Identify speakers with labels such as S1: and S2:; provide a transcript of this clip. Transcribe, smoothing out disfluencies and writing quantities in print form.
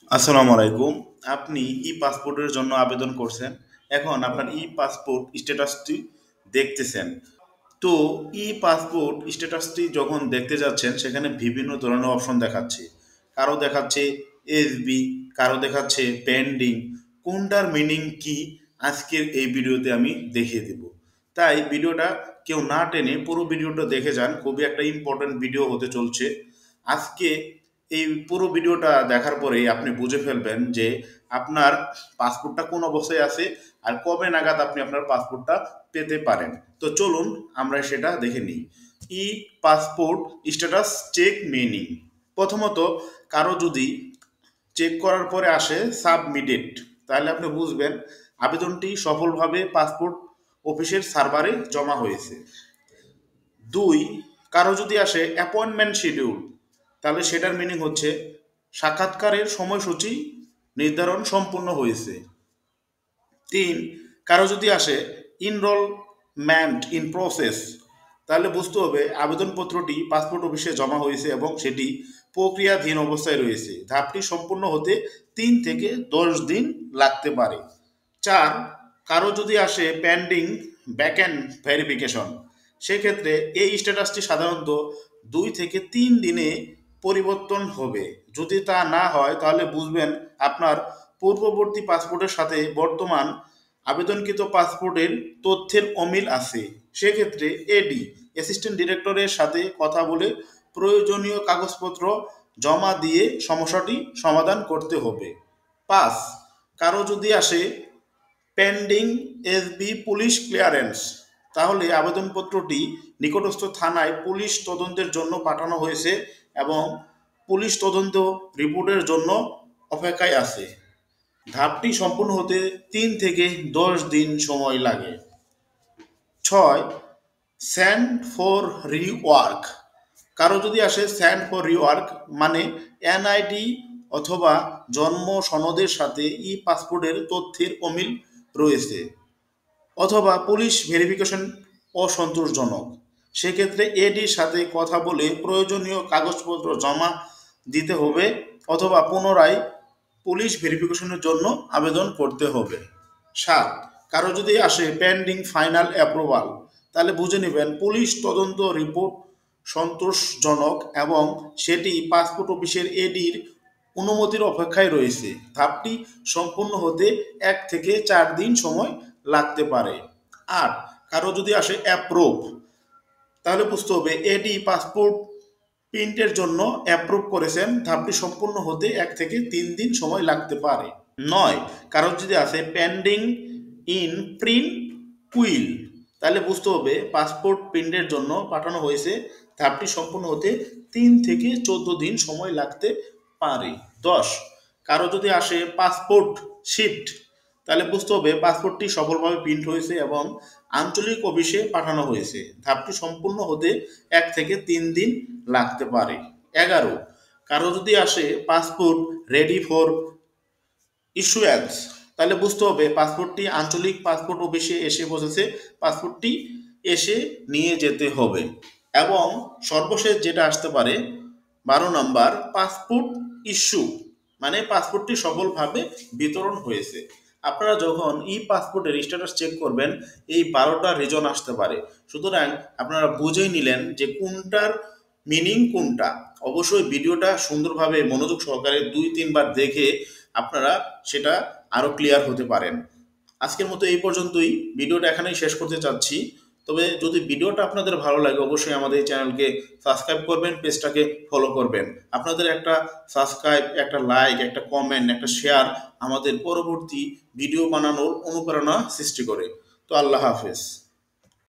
S1: আসসালামু আলাইকুম। আপনি ই পাসপোর্টের জন্য আবেদন করছেন। এখন আপনার ই পাসপোর্ট স্ট্যাটাসটি দেখতেছেন। তো ই পাসপোর্ট স্ট্যাটাসটি যখন দেখতে যাচ্ছেন সেখানে বিভিন্ন ধরনের অপশন দেখাচ্ছে। কারো দেখাচ্ছে এসবি, কারো দেখাচ্ছে পেন্ডিং। কোনটার মিনিং কি আজকের এই ভিডিওতে আমি দেখিয়ে দেব। তাই ভিডিওটা কেউ না টেনে পুরো ভিডিওটা দেখে যান, খুবই একটা ইম্পর্টেন্ট ভিডিও হতে চলছে আজকে। এই পুরো ভিডিওটা দেখার পরেই আপনি বুঝে ফেলবেন যে আপনার পাসপোর্টটা কোন অবস্থায় আছে আর কবে নাগাদ আপনি আপনার পাসপোর্টটা পেতে পারেন। তো চলুন আমরা সেটা দেখে নিই। ই পাসপোর্ট স্ট্যাটাস চেক মিনিং। প্রথমত, কারো যদি চেক করার পরে আসে সাবমিটেড, তাহলে আপনি বুঝবেন আবেদনটি সফলভাবে পাসপোর্ট অফিসের সার্ভারে জমা হয়েছে। দুই, কারো যদি আসে অ্যাপয়েন্টমেন্ট শিডিউল, তাহলে সেটার মিনিং হচ্ছে সাক্ষাৎকারের সময়সূচি নির্ধারণ সম্পূর্ণ হয়েছে। তিন, কারো যদি আসে ইনরোলমেন্ট ইন প্রসেস, তাহলে বুঝতে হবে আবেদনপত্রটি পাসপোর্ট অফিসে জমা হয়েছে এবং সেটি প্রক্রিয়াধীন অবস্থায় রয়েছে। ধাপটি সম্পূর্ণ হতে 3 থেকে 10 দিন লাগতে পারে। চার, কারো যদি আসে পেন্ডিং ব্যাকএন্ড ভেরিফিকেশন, সেক্ষেত্রে এই স্ট্যাটাসটি সাধারণত 2 থেকে 3 দিনে পরিবর্তন হবে। যদি তা না হয় তাহলে বুঝবেন আপনার পূর্ববর্তী পাসপোর্টের সাথে বর্তমান আবেদনকৃত পাসপোর্টের তথ্যের অমিল আছে। সেক্ষেত্রে এডি অ্যাসিস্ট্যান্ট ডিরেক্টরের সাথে কথা বলে প্রয়োজনীয় কাগজপত্র জমা দিয়ে সমস্যাটি সমাধান করতে হবে। পাঁচ, কারো যদি আসে পেন্ডিং এসবি পুলিশ ক্লিয়ারেন্স, তাহলে আবেদনপত্রটি নিকটস্থ থানায় পুলিশ তদন্তের জন্য পাঠানো হয়েছে এবং পুলিশ তদন্ত রিপোর্টের জন্য অপেক্ষায় আছে। ধাপটি সম্পূর্ণ হতে 3 থেকে 10 দিন সময় লাগে। ছয়, স্যান্ড ফর রিওয়ার্ক। কারো যদি আসে স্যান্ড ফর রিওয়ার্ক মানে এনআইডি অথবা জন্ম সনদের সাথে ই পাসপোর্টের তথ্যের অমিল রয়েছে অথবা পুলিশ ভেরিফিকেশন অসন্তোষজনক, সেক্ষেত্রে এডির সাথে কথা বলে প্রয়োজনীয় কাগজপত্র জমা দিতে হবে অথবা পুনরায় পুলিশ ভেরিফিকেশনের জন্য আবেদন করতে হবে। সাত, কারো যদি আসে পেন্ডিং ফাইনাল অ্যাপ্রুভাল, তাহলে বুঝে নেবেন পুলিশ তদন্ত রিপোর্ট সন্তোষজনক এবং সেটি পাসপোর্ট অফিসের এডির অনুমতির অপেক্ষায় রয়েছে। ধাপটি সম্পূর্ণ হতে 1 থেকে 4 দিন সময় লাগতে পারে। আর কারো যদি আসে অ্যাপ্রুভ, তাহলে বুঝতে হবে এডি পাসপোর্ট প্রিন্টের জন্য অ্যাপ্রুভ করেছেন। ধাপটি সম্পূর্ণ হতে 1 থেকে 3 দিন সময় লাগতে পারে। নয়, কারো যদি আসে পেন্ডিং ইন প্রিন্ট কুইল, তাহলে বুঝতে হবে পাসপোর্ট প্রিন্টের জন্য পাঠানো হয়েছে। ধাপটি সম্পূর্ণ হতে 3 থেকে 14 দিন সময় লাগতে পারে। 10, কারো যদি আসে পাসপোর্ট শিফট, তাহলে বুঝতে হবে পাসপোর্টটি সফলভাবে প্রিন্ট হয়েছে এবং আঞ্চলিক অফিসে পাঠানো হয়েছে। ধাপটি সম্পূর্ণ হতে 1 থেকে 3 দিন লাগতে পারে। 11, কারো যদি আসে পাসপোর্ট রেডি ফর ইস্যুয়েন্স, তাহলে বুঝতে হবে পাসপোর্টটি আঞ্চলিক পাসপোর্ট অফিসে এসে পৌঁছেছে, পাসপোর্টটি এসে নিয়ে যেতে হবে। এবং সর্বশেষ যেটা আসতে পারে 12 নম্বর, পাসপোর্ট ইস্যু মানে পাসপোর্টটি সফলভাবে বিতরণ হয়েছে। আপনারা যখন ই পাসপোর্টের স্ট্যাটাস চেক করবেন এই 12টা রিজন আসতে পারে। সুতরাং আপনারা বুঝেই নিলেন যে কোনটার মিনিং কোনটা। অবশ্যই ভিডিওটা সুন্দরভাবে মনোযোগ সহকারে 2-3 বার দেখে আপনারা সেটা আরও ক্লিয়ার হতে পারেন। আজকের মতো এই পর্যন্তই, ভিডিওটা এখানেই শেষ করতে চাচ্ছি। তবে যদি ভিডিওটা আপনাদের ভালো লাগে অবশ্যই আমাদের এই চ্যানেলকে সাবস্ক্রাইব করবেন, পেজটাকে ফলো করবেন। আপনাদের একটা সাবস্ক্রাইব, একটা লাইক, একটা কমেন্ট, একটা শেয়ার আমাদের পরবর্তী ভিডিও বানানোর অনুপ্রেরণা সৃষ্টি করে। তো আল্লাহ হাফেজ।